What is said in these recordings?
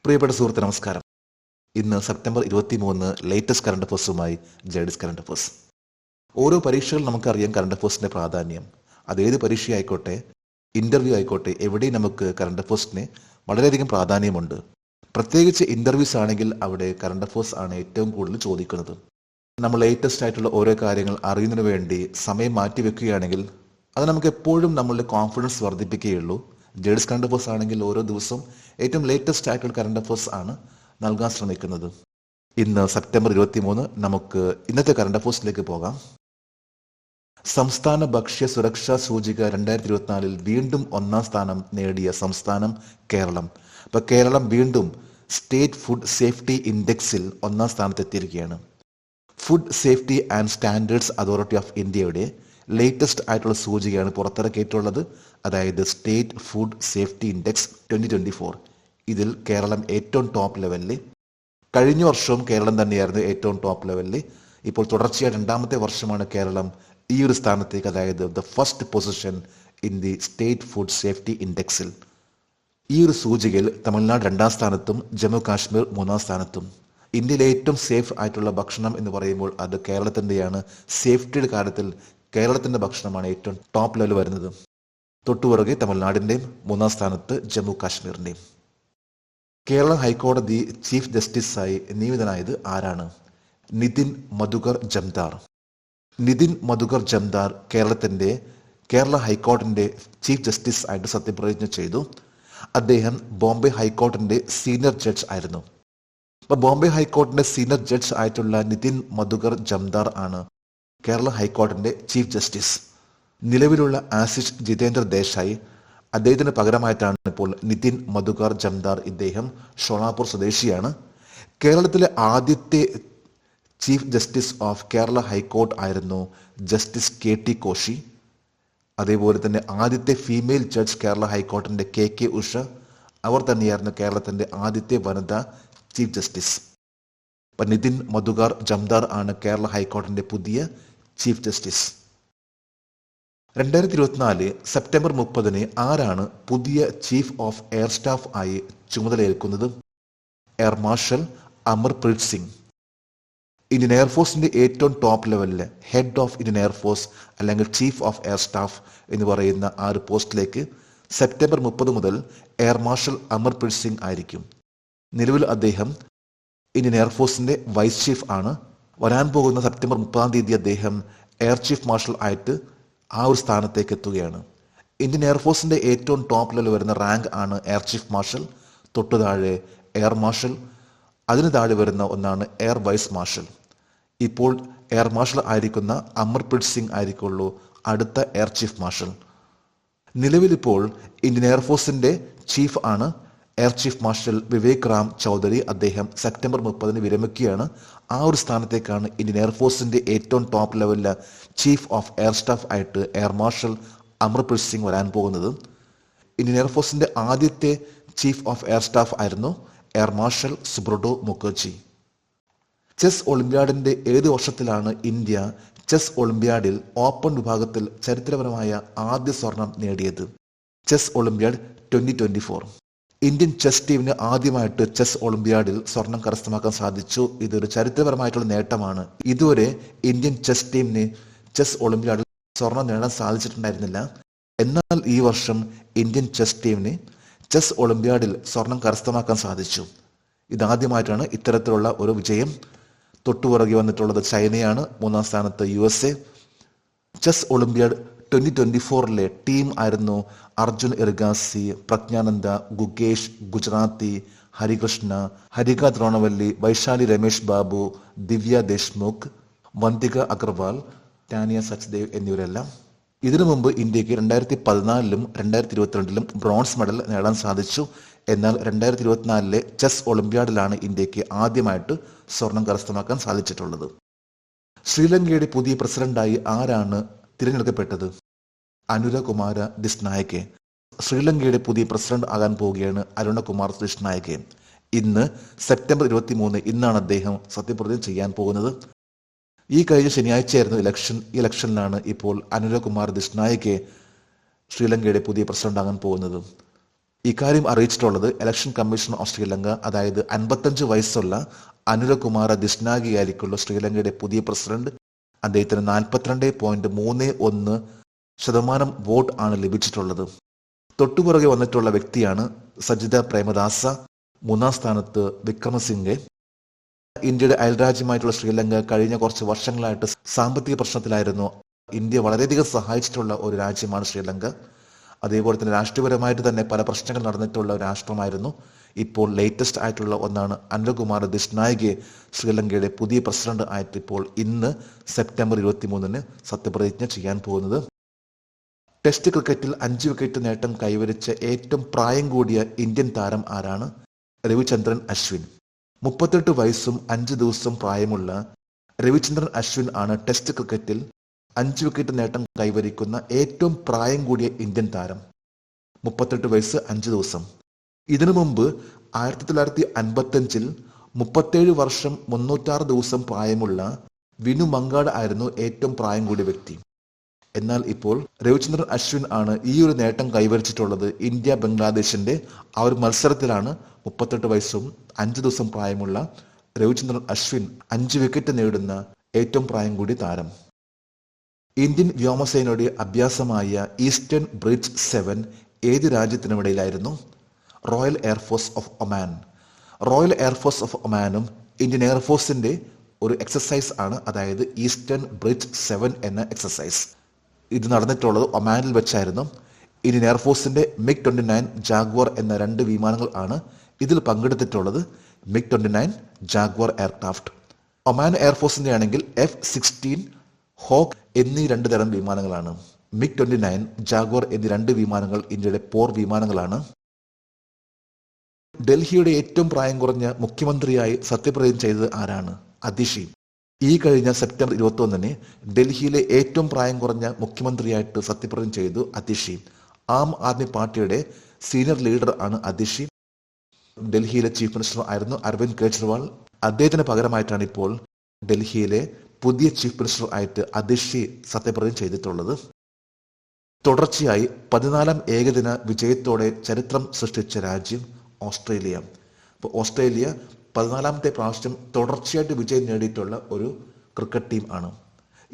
പ്രിയപ്പെട്ട സുഹൃത്ത് നമസ്കാരം. ഇന്ന് സെപ്റ്റംബർ 23 ലേറ്റസ്റ്റ് കറണ്ട് അഫേഴ്സുമായി ജേഡിസ് കറണ്ട് അഫേഴ്സ്. ഓരോ പരീക്ഷകൾ നമുക്കറിയാം കറണ്ട് അഫേഴ്സിന്റെ പ്രാധാന്യം. അതേത് പരീക്ഷയായിക്കോട്ടെ, ഇന്റർവ്യൂ ആയിക്കോട്ടെ, എവിടെയും നമുക്ക് കറണ്ട് അഫേഴ്സിന് വളരെയധികം പ്രാധാന്യമുണ്ട്. പ്രത്യേകിച്ച് ഇന്റർവ്യൂസ് ആണെങ്കിൽ അവിടെ കറണ്ട് അഫേഴ്സ് ആണ് ഏറ്റവും കൂടുതൽ ചോദിക്കുന്നത്. നമ്മൾ ലേറ്റസ്റ്റ് ആയിട്ടുള്ള ഓരോ കാര്യങ്ങൾ അറിയുന്നതിന് വേണ്ടി സമയം മാറ്റിവെക്കുകയാണെങ്കിൽ അത് നമുക്ക് എപ്പോഴും നമ്മളുടെ കോൺഫിഡൻസ് വർദ്ധിപ്പിക്കുകയുള്ളൂ. ജേഡിസ് കറണ്ട് അഫേഴ്സ് ആണെങ്കിൽ ഓരോ ദിവസവും ഏറ്റവും ലേറ്റസ്റ്റ് ആയിട്ടുള്ള കറണ്ട് അഫേഴ്സ് ആണ് നൽകാൻ ശ്രമിക്കുന്നത്. ഇന്ന് സെപ്റ്റംബർ 23 നമുക്ക് ഇന്നത്തെ കറണ്ട് അഫേഴ്സിലേക്ക് പോകാം. സംസ്ഥാന ഭക്ഷ്യ സുരക്ഷാ സൂചിക 2024 വീണ്ടും ഒന്നാം സ്ഥാനം നേടിയ സംസ്ഥാനം കേരളം. അപ്പൊ കേരളം വീണ്ടും സ്റ്റേറ്റ് ഫുഡ് സേഫ്റ്റി ഇൻഡെക്സിൽ ഒന്നാം സ്ഥാനത്തെത്തിയിരിക്കുകയാണ്. Food safety and standards authority of ഇന്ത്യയുടെ ലേറ്റസ്റ്റ് ആയിട്ടുള്ള സൂചികയാണ് പുറത്തിറക്കിയിട്ടുള്ളത്. അതായത് സ്റ്റേറ്റ് ഫുഡ് സേഫ്റ്റി ഇൻഡെക്സ് 2024. ഇതിൽ കേരളം ഏറ്റവും ടോപ്പ് ലെവലിൽ. കഴിഞ്ഞ വർഷവും കേരളം തന്നെയായിരുന്നു ഏറ്റവും ടോപ്പ് ലെവലിൽ. ഇപ്പോൾ തുടർച്ചയായ രണ്ടാമത്തെ വർഷമാണ് കേരളം ഈ ഒരു സ്ഥാനത്തേക്ക്, അതായത് the first position in the state food safety ഇൻഡെക്സിൽ. ഈ ഒരു സൂചികയിൽ തമിഴ്നാട് 2ാം സ്ഥാനത്തും ജമ്മു കാശ്മീർ 3ാം സ്ഥാനത്തും. ഇന്ത്യയിലെ ഏറ്റവും സേഫ് ആയിട്ടുള്ള ഭക്ഷണം എന്ന് പറയുമ്പോൾ അത് കേരളത്തിൻ്റെയാണ്. സേഫ്റ്റിയുടെ കാര്യത്തിൽ കേരളത്തിൻ്റെ ഭക്ഷണമാണ് ഏറ്റവും ടോപ്പ് ലെവൽ വരുന്നത്. തൊട്ടുപുറകെ തമിഴ്നാടിൻ്റെയും 3ാം സ്ഥാനത്ത് ജമ്മു കാശ്മീരിൻ്റെയും. കേരള ഹൈക്കോടതി ചീഫ് ജസ്റ്റിസായി നിയമിതനായത് ആരാണ്? നിതിൻ മധുകർ ജംദാർ. നിതിൻ മധുകർ ജംദാർ കേരള ഹൈക്കോടതിൻ്റെ ചീഫ് ജസ്റ്റിസ് ആയിട്ട് സത്യപ്രതിജ്ഞ ചെയ്തു. അദ്ദേഹം ബോംബെ ഹൈക്കോടതിൻ്റെ സീനിയർ ജഡ്ജ് ആയിരുന്നു. അപ്പോൾ ബോംബെ ഹൈക്കോടതിൻ്റെ സീനിയർ ജഡ്ജ് ആയിട്ടുള്ള നിതിൻ മധുകർ ജംദാർ ആണ് കേരള ഹൈക്കോടതിൻ്റെ ചീഫ് ജസ്റ്റിസ്. നിലവിലുള്ള ആശിഷ് ജിതേന്ദ്ര ദേശായി, അദ്ദേഹത്തിന് പകരമായിട്ടാണ് ഇപ്പോൾ നിതിൻ മധുകർ ജംദാർ. ഇദ്ദേഹം ഷോളാപൂർ സ്വദേശിയാണ്. കേരളത്തിലെ ആദ്യത്തെ chief justice of Kerala high court ആയിരുന്നു ജസ്റ്റിസ് KT കോശി. അതേപോലെ തന്നെ ആദ്യത്തെ ഫീമെയിൽ ജഡ്ജ് കേരള ഹൈക്കോർട്ടിൻ്റെ KK ഉഷ. അവർ തന്നെയായിരുന്നു കേരളത്തിൻ്റെ ആദ്യത്തെ വനിതാ ചീഫ് ജസ്റ്റിസ്. അപ്പം നിതിൻ മധുകർ ജംദാർ ആണ് കേരള ഹൈക്കോടതിൻ്റെ പുതിയ ചീഫ് ജസ്റ്റിസ്. 2024 സെപ്റ്റംബർ 30 ആരാണ് പുതിയ ചീഫ് ഓഫ് എയർ സ്റ്റാഫ് ആയി ചുമതലയേൽക്കുന്നത്? Air marshal Amarpreet Singh. Indian എയർഫോഴ്സിന്റെ ഏറ്റവും ടോപ്പ് ലെവലിൽ ഹെഡ് ഓഫ് ഇന്ത്യൻ എയർഫോഴ്സ് അല്ലെങ്കിൽ ചീഫ് ഓഫ് എയർ സ്റ്റാഫ് എന്ന് പറയുന്ന ആ ഒരു പോസ്റ്റിലേക്ക് സെപ്റ്റംബർ 30 മുതൽ എയർ മാർഷൽ അമർപ്രീത് സിംഗ് ആയിരിക്കും. നിലവിൽ അദ്ദേഹം ഇന്ത്യൻ എയർഫോഴ്സിന്റെ വൈസ് ചീഫ് ആണ്. വരാൻ പോകുന്ന സെപ്റ്റംബർ 30 അദ്ദേഹം എയർ ചീഫ് മാർഷൽ ആയിട്ട് ആ ഒരു സ്ഥാനത്തേക്ക് എത്തുകയാണ്. ഇന്ത്യൻ എയർഫോഴ്സിന്റെ ഏറ്റവും ടോപ്പ് ലെവൽ വരുന്ന റാങ്ക് ആണ് എയർ ചീഫ് മാർഷൽ. തൊട്ടു താഴെ എയർ മാർഷൽ, അതിന് താഴെ വരുന്ന ഒന്നാണ് എയർ വൈസ് മാർഷൽ. ഇപ്പോൾ എയർ മാർഷൽ ആയിരിക്കുന്ന അമർപ്രീത് സിംഗ് ആയിരിക്കുള്ളൂ അടുത്ത എയർ ചീഫ് മാർഷൽ. നിലവിലിപ്പോൾ ഇന്ത്യൻ എയർഫോഴ്സിന്റെ ചീഫ് ആണ് air chief marshal Vivek Ram Chaudhari. അദ്ദേഹം സെപ്റ്റംബർ 30 വിരമിക്കുകയാണ്. ആ ഒരു സ്ഥാനത്തേക്കാണ് ഇന്ത്യൻ എയർഫോഴ്സിന്റെ ഏറ്റവും ടോപ്പ് ലെവലിലെ ചീഫ് ഓഫ് എയർ സ്റ്റാഫ് ആയിട്ട് എയർ മാർഷൽ അമർപ്രീത് സിംഗ് വരാൻ പോകുന്നത്. ഇന്ത്യൻ എയർഫോഴ്സിന്റെ ആദ്യത്തെ ചീഫ് ഓഫ് എയർ സ്റ്റാഫ് ആയിരുന്നു air marshal Subroto Mukherjee. Chess ഒളിമ്പ്യാഡിന്റെ ഏത് വർഷത്തിലാണ് ഇന്ത്യ ചെസ് ഒളിമ്പ്യാഡിൽ ഓപ്പൺ വിഭാഗത്തിൽ ചരിത്രപരമായ ആദ്യ സ്വർണം നേടിയത്? Chess olympiad 2024. ഇന്ത്യൻ ചെസ് ടീമിന് ആദ്യമായിട്ട് ചെസ് ഒളിമ്പ്യാഡിൽ സ്വർണം കരസ്ഥമാക്കാൻ സാധിച്ചു. ഇതൊരു ചരിത്രപരമായിട്ടുള്ള നേട്ടമാണ്. ഇതുവരെ ഇന്ത്യൻ ചെസ് ടീമിന് ചെസ് ഒളിമ്പ്യാഡിൽ സ്വർണം നേടാൻ സാധിച്ചിട്ടുണ്ടായിരുന്നില്ല. എന്നാൽ ഈ വർഷം ഇന്ത്യൻ ചെസ് ടീമിന് ചെസ് ഒളിമ്പ്യാഡിൽ സ്വർണം കരസ്ഥമാക്കാൻ സാധിച്ചു. ഇതാദ്യമായിട്ടാണ് ഇത്തരത്തിലുള്ള ഒരു വിജയം. തൊട്ടുപുറകെ വന്നിട്ടുള്ളത് ചൈനയാണ്. 3ാം സ്ഥാനത്ത് USA. ചെസ് ഒളിമ്പ്യാഡ് 2024 ടീം ആയിരുന്നു അർജുൻ ഇർഗാസി, പ്രജ്ഞാനന്ദ, ഗുകേഷ് ഗുജറാത്തി, ഹരികൃഷ്ണ, ഹരിക ദ്രോണവല്ലി, വൈശാലി രമേഷ് ബാബു, ദിവ്യ ദേശ്മുഖ്, വന്തിക അഗർവാൾ, ടാനിയ സച്ദേവ് എന്നിവരെല്ലാം. ഇതിനു മുമ്പ് ഇന്ത്യക്ക് 2014 2022 ബ്രോൺസ് മെഡൽ നേടാൻ സാധിച്ചു. എന്നാൽ 2024 ചെസ് ഒളിമ്പ്യാഡിലാണ് ഇന്ത്യക്ക് ആദ്യമായിട്ട് സ്വർണം കരസ്ഥമാക്കാൻ സാധിച്ചിട്ടുള്ളത്. ശ്രീലങ്കയുടെ പുതിയ പ്രസിഡന്റായി ആരാണ് തിരഞ്ഞെടുക്കപ്പെട്ടത്? അനുരകുമാര ദിസ്നായകെ. ശ്രീലങ്കയുടെ പുതിയ പ്രസിഡന്റ് ആകാൻ പോവുകയാണ് അരുണകുമാർ ദിസ്നായകെ. ഇന്ന് സെപ്റ്റംബർ 23 ഇന്നാണ് അദ്ദേഹം സത്യപ്രതിജ്ഞ ചെയ്യാൻ പോകുന്നത്. ഈ കഴിഞ്ഞ ശനിയാഴ്ചയായിരുന്നു ഇലക്ഷൻ. ഈ ഇലക്ഷനിലാണ് ഇപ്പോൾ അനുരകുമാർ ദിസ്നായകെ ശ്രീലങ്കയുടെ പുതിയ പ്രസിഡന്റ് ആകാൻ പോകുന്നത്. ഇക്കാര്യം അറിയിച്ചിട്ടുള്ളത് ഇലക്ഷൻ കമ്മീഷൻ ഓഫ് ശ്രീലങ്ക. അതായത് 55 വയസ്സുള്ള അനുരകുമാര ദിസ്നാഗിയായിരിക്കുള്ള ശ്രീലങ്കയുടെ പുതിയ പ്രസിഡന്റ്. അദ്ദേഹത്തിന് 42.31% വോട്ട് ആണ് ലഭിച്ചിട്ടുള്ളത്. തൊട്ടുപുറകെ വന്നിട്ടുള്ള വ്യക്തിയാണ് സജിത പ്രേമദാസ. മൂന്നാം സ്ഥാനത്ത് വിക്രമസിംഗെ. ഇന്ത്യയുടെ അയൽരാജ്യമായിട്ടുള്ള ശ്രീലങ്ക കഴിഞ്ഞ കുറച്ച് വർഷങ്ങളായിട്ട് സാമ്പത്തിക പ്രശ്നത്തിലായിരുന്നു. ഇന്ത്യ വളരെയധികം സഹായിച്ചിട്ടുള്ള ഒരു രാജ്യമാണ് ശ്രീലങ്ക. അതേപോലെ തന്നെ രാഷ്ട്രീയപരമായിട്ട് തന്നെ പല പ്രശ്നങ്ങൾ നടന്നിട്ടുള്ള ഒരു രാഷ്ട്രമായിരുന്നു. ഇപ്പോൾ ലേറ്റസ്റ്റ് ആയിട്ടുള്ള ഒന്നാണ് അനുരകുമാര ദിസ്നായകെ ശ്രീലങ്കയുടെ പുതിയ പ്രസിഡന്റ് ആയിട്ട് ഇപ്പോൾ ഇന്ന് സെപ്റ്റംബർ 23 സത്യപ്രതിജ്ഞ ചെയ്യാൻ പോകുന്നത്. ടെസ്റ്റ് ക്രിക്കറ്റിൽ 5 വിക്കറ്റ് നേട്ടം കൈവരിച്ച ഏറ്റവും പ്രായം കൂടിയ ഇന്ത്യൻ താരം ആരാണ്? രവിചന്ദ്രൻ അശ്വിൻ. 38 വയസ്സും 5 ദിവസവും പ്രായമുള്ള രവിചന്ദ്രൻ അശ്വിൻ ആണ് ടെസ്റ്റ് ക്രിക്കറ്റിൽ 5 വിക്കറ്റ് നേട്ടം കൈവരിക്കുന്ന ഏറ്റവും പ്രായം കൂടിയ ഇന്ത്യൻ താരം. 38 വയസ്സ് 5 ദിവസം. ഇതിനു മുമ്പ് 1955 37 വർഷം 306 ദിവസം പ്രായമുള്ള വിനു മങ്കാട് ആയിരുന്നു ഏറ്റവും പ്രായം കൂടിയ വ്യക്തി. എന്നാൽ ഇപ്പോൾ രവിചന്ദ്രൻ അശ്വിൻ ആണ് ഈ ഒരു നേട്ടം കൈവരിച്ചിട്ടുള്ളത്. ഇന്ത്യ ബംഗ്ലാദേശിന്റെ ആ ഒരു മത്സരത്തിലാണ് 38 വയസ്സും 5 ദിവസം പ്രായമുള്ള രവിചന്ദ്രൻ അശ്വിൻ 5 വിക്കറ്റ് നേടുന്ന ഏറ്റവും പ്രായം കൂടിയ താരം. ഇന്ത്യൻ വ്യോമസേനയുടെ അഭ്യാസമായ ഈസ്റ്റേൺ ബ്രിഡ്ജ് 7 ഏത് രാജ്യത്തിനുമിടയിലായിരുന്നു? Royal air force of Oman. Royal air force of ഒമാനും ഇന്ത്യൻ എയർഫോഴ്സിന്റെ ഒരു എക്സസൈസ് ആണ്, അതായത് ഈസ്റ്റേൺ ബ്രിഡ്ജ് 7 എന്ന എക്സസൈസ്. ഇത് നടന്നിട്ടുള്ളത് ഒമാനിൽ വെച്ചായിരുന്നു. ഇന്ത്യൻ എയർഫോഴ്സിന്റെ MiG-29 ജാഗ്വാർ എന്ന 2 വിമാനങ്ങൾ ആണ് ഇതിൽ പങ്കെടുത്തിട്ടുള്ളത്. MiG-29 Jaguar aircraft. ഒമാൻ എയർഫോഴ്സിന്റെ ആണെങ്കിൽ F-16 ഹോക്ക് എന്നീ 2 തരം വിമാനങ്ങളാണ്. MiG-29 ജാഗ്വാർ എന്നീ 2 വിമാനങ്ങൾ ഇന്ത്യയുടെ പോർ വിമാനങ്ങളാണ്. ഡൽഹിയുടെ ഏറ്റവും പ്രായം കുറഞ്ഞ മുഖ്യമന്ത്രിയായി സത്യപ്രതിജ്ഞ ചെയ്തത് ആരാണ്? അതിഷി. ഈ കഴിഞ്ഞ സെപ്റ്റംബർ 21 ഡൽഹിയിലെ ഏറ്റവും പ്രായം കുറഞ്ഞ മുഖ്യമന്ത്രിയായിട്ട് സത്യപ്രതിജ്ഞ ചെയ്തു അതിഷി. ആം ആദ്മി പാർട്ടിയുടെ സീനിയർ ലീഡർ ആണ് അതിഷി. ഡൽഹിയിലെ ചീഫ് മിനിസ്റ്റർ ആയിരുന്നു അരവിന്ദ് കെജ്രിവാൾ. അദ്ദേഹത്തിന് പകരമായിട്ടാണ് ഇപ്പോൾ ഡൽഹിയിലെ പുതിയ ചീഫ് മിനിസ്റ്റർ ആയിട്ട് അതിഷി സത്യപ്രതിജ്ഞ ചെയ്തിട്ടുള്ളത്. തുടർച്ചയായി 14ാം ഏകദിന വിജയത്തോടെ ചരിത്രം സൃഷ്ടിച്ച രാജ്യം ഓസ്ട്രേലിയ. അപ്പോൾ ഓസ്ട്രേലിയ 14ാമത്തെ പ്രാവശ്യം തുടർച്ചയായിട്ട് വിജയം നേടിയിട്ടുള്ള ഒരു ക്രിക്കറ്റ് ടീം ആണ്.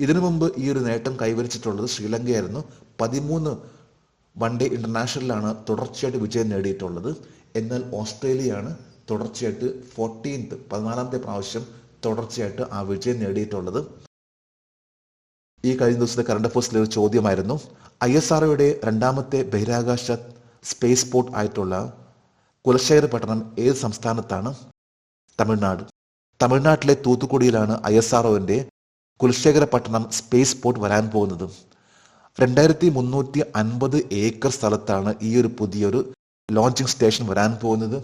ഇതിനു മുമ്പ് ഈ ഒരു നേട്ടം കൈവരിച്ചിട്ടുള്ളത് ശ്രീലങ്കയായിരുന്നു. 13 വൺ ഡേ ഇന്റർനാഷണലിലാണ് തുടർച്ചയായിട്ട് വിജയം നേടിയിട്ടുള്ളത്. എന്നാൽ ഓസ്ട്രേലിയയാണ് തുടർച്ചയായിട്ട് 14ാമത്തെ പ്രാവശ്യം തുടർച്ചയായിട്ട് ആ വിജയം നേടിയിട്ടുള്ളത്. ഈ കഴിഞ്ഞ ദിവസത്തെ കറണ്ട് അഫയേഴ്സിലെ ഒരു ചോദ്യമായിരുന്നു, ISROയുടെ 2ാമത്തെ ബഹിരാകാശ സ്പേസ് പോർട്ട് ആയിട്ടുള്ള കുലശേഖരപട്ടണം ഏത് സംസ്ഥാനത്താണ്? തമിഴ്നാട്. തമിഴ്നാട്ടിലെ തൂത്തുക്കുടിയിലാണ് ISROന്റെ കുലശേഖരപട്ടണം സ്പേസ് പോർട്ട് വരാൻ പോകുന്നത്. 2350 ഏക്കർ സ്ഥലത്താണ് ഈ ഒരു പുതിയൊരു ലോഞ്ചിങ് സ്റ്റേഷൻ വരാൻ പോകുന്നത്.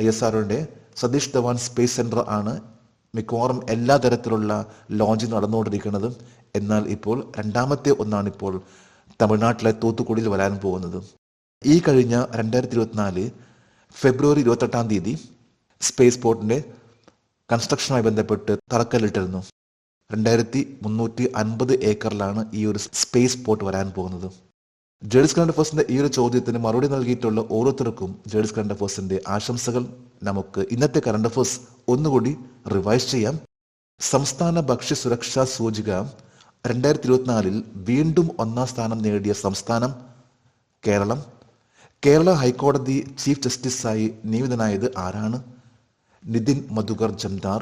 ISROന്റെ സതീഷ് ധവാൻ സ്പേസ് സെന്റർ ആണ് മിക്കവാറും എല്ലാ തരത്തിലുള്ള ലോഞ്ചിങ് നടന്നുകൊണ്ടിരിക്കുന്നത്. എന്നാൽ ഇപ്പോൾ 2ാമത്തെ ഒന്നാണ് ഇപ്പോൾ തമിഴ്നാട്ടിലെ തൂത്തുക്കുടിയിൽ വരാൻ പോകുന്നത്. ഈ കഴിഞ്ഞ 2024 ഫെബ്രുവരി 28 സ്പേസ് പോർട്ടിന്റെ കൺസ്ട്രക്ഷനുമായി ബന്ധപ്പെട്ട് തറക്കല്ലിട്ടിരുന്നു. 2350 ഏക്കറിലാണ് ഈ ഒരു സ്പേസ് പോർട്ട് വരാൻ പോകുന്നത്. ജേർണലിസ്റ്റ് കറണ്ട് അഫയേഴ്സിന്റെ ഈ ഒരു ചോദ്യത്തിന് മറുപടി നൽകിയിട്ടുള്ള ഓരോരുത്തർക്കും ജേർണലിസ്റ്റ് കറണ്ട് അഫയേഴ്സിന്റെ ആശംസകൾ. നമുക്ക് ഇന്നത്തെ കറണ്ട് അഫയേഴ്സ് ഒന്നുകൂടി റിവൈസ് ചെയ്യാം. സംസ്ഥാന ഭക്ഷ്യ സുരക്ഷാ സൂചിക 2024 വീണ്ടും 1ാം സ്ഥാനം നേടിയ സംസ്ഥാനം കേരളം. കേരള ഹൈക്കോടതി ചീഫ് ജസ്റ്റിസായി നിയമിതനായത് ആരാണ്? നിതിൻ മധുകർ ജംദാർ.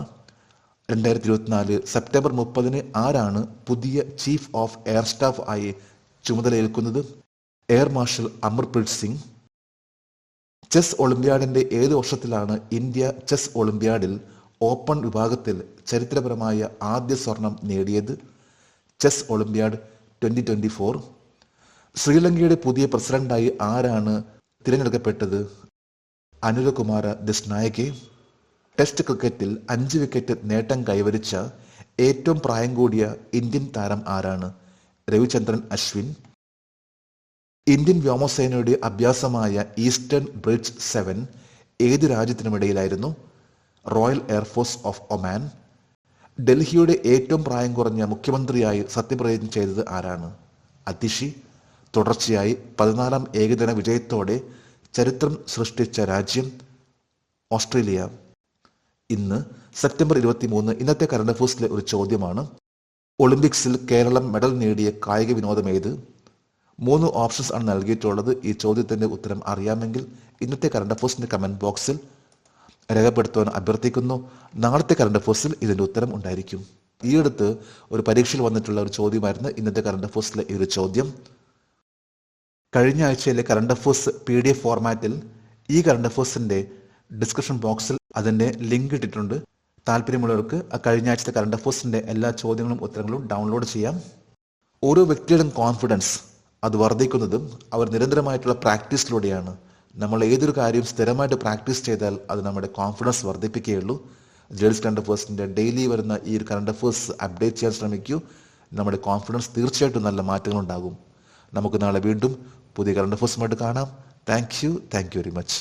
2024 സെപ്റ്റംബർ 30 ആരാണ് പുതിയ ചീഫ് ഓഫ് എയർ സ്റ്റാഫ് ആയി ചുമതലയേൽക്കുന്നത്? Air marshal Amarpreet Singh. Chess ഒളിമ്പ്യാഡിന്റെ ഏത് വർഷത്തിലാണ് ഇന്ത്യ ചെസ് ഒളിമ്പ്യാഡിൽ ഓപ്പൺ വിഭാഗത്തിൽ ചരിത്രപരമായ ആദ്യ സ്വർണം നേടിയത്? Chess olympiad 2024. ശ്രീലങ്കയുടെ പുതിയ പ്രസിഡന്റായി ആരാണ് തിരഞ്ഞെടുക്കപ്പെട്ടത്? അനുരകുമാര ദിസ്നായകെ. ടെസ്റ്റ് ക്രിക്കറ്റിൽ 5 വിക്കറ്റ് നേട്ടം കൈവരിച്ച ഏറ്റവും പ്രായം കൂടിയ ഇന്ത്യൻ താരം ആരാണ്? രവിചന്ദ്രൻ അശ്വിൻ. ഇന്ത്യൻ വ്യോമസേനയുടെ അഭ്യാസമായ ഈസ്റ്റേൺ ബ്രിഡ്ജ് 7 ഏത് രാജ്യത്തിനുമിടയിലായിരുന്നു? Royal air force of Oman. ഡൽഹിയുടെ ഏറ്റവും പ്രായം കുറഞ്ഞ മുഖ്യമന്ത്രിയായി സത്യപ്രതിജ്ഞ ചെയ്തത് ആരാണ്? അതിഷി. തുടർച്ചയായി 14ാം ഏകദിന വിജയത്തോടെ ചരിത്രം സൃഷ്ടിച്ച രാജ്യം ഓസ്ട്രേലിയ. ഇന്ന് സെപ്റ്റംബർ 23. ഇന്നത്തെ കറണ്ട് അഫയേഴ്സിലെ ഒരു ചോദ്യമാണ്: ഒളിമ്പിക്സിൽ കേരളം മെഡൽ നേടിയ കായിക വിനോദം ഏത്? 3 ഓപ്ഷൻസ് ആണ് നൽകിയിട്ടുള്ളത്. ഈ ചോദ്യത്തിന്റെ ഉത്തരം അറിയാമെങ്കിൽ ഇന്നത്തെ കറണ്ട് അഫയേഴ്സിന്റെ കമന്റ് ബോക്സിൽ രേഖപ്പെടുത്തുവാൻ അഭ്യർത്ഥിക്കുന്നു. നാളത്തെ കറണ്ട് അഫയേഴ്സിൽ ഇതിന്റെ ഉത്തരം ഉണ്ടായിരിക്കും. ഈയടുത്ത് ഒരു പരീക്ഷയിൽ വന്നിട്ടുള്ള ഒരു ചോദ്യമായിരുന്നു ഇന്നത്തെ കറണ്ട് അഫയേഴ്സിലെ ഈ ഒരു ചോദ്യം. കഴിഞ്ഞ ആഴ്ചയിലെ കറണ്ട് അഫയേഴ്സ് PDF ഫോർമാറ്റിൽ ഈ കറണ്ട് അഫയേഴ്സിന്റെ ഡിസ്ക്രിപ്ഷൻ ബോക്സിൽ അതിന്റെ ലിങ്ക് ഇട്ടിട്ടുണ്ട്. താല്പര്യമുള്ളവർക്ക് കഴിഞ്ഞ ആഴ്ചത്തെ കറണ്ട് അഫയേഴ്സിന്റെ എല്ലാ ചോദ്യങ്ങളും ഉത്തരങ്ങളും ഡൗൺലോഡ് ചെയ്യാം. ഓരോ വ്യക്തിയുടെയും കോൺഫിഡൻസ് അത് വർദ്ധിക്കുന്നതും അവർ നിരന്തരമായിട്ടുള്ള പ്രാക്ടീസിലൂടെയാണ്. നമ്മൾ ഏതൊരു കാര്യവും സ്ഥിരമായിട്ട് പ്രാക്ടീസ് ചെയ്താൽ അത് നമ്മുടെ കോൺഫിഡൻസ് വർദ്ധിപ്പിക്കുകയുള്ളൂ. ജേഴ്സ് കറണ്ട് അഫയേഴ്സിന്റെ ഡെയിലി വരുന്ന ഈ ഒരു കറണ്ട് അഫയേഴ്സ് അപ്ഡേറ്റ് ചെയ്യാൻ ശ്രമിക്കൂ. നമ്മുടെ കോൺഫിഡൻസ് തീർച്ചയായിട്ടും നല്ല മാറ്റങ്ങൾ ഉണ്ടാകും. നമുക്ക് നാളെ വീണ്ടും പുതിയ കറണ്ട് അഫയേഴ്സുമായിട്ട് കാണാം. Thank you very much.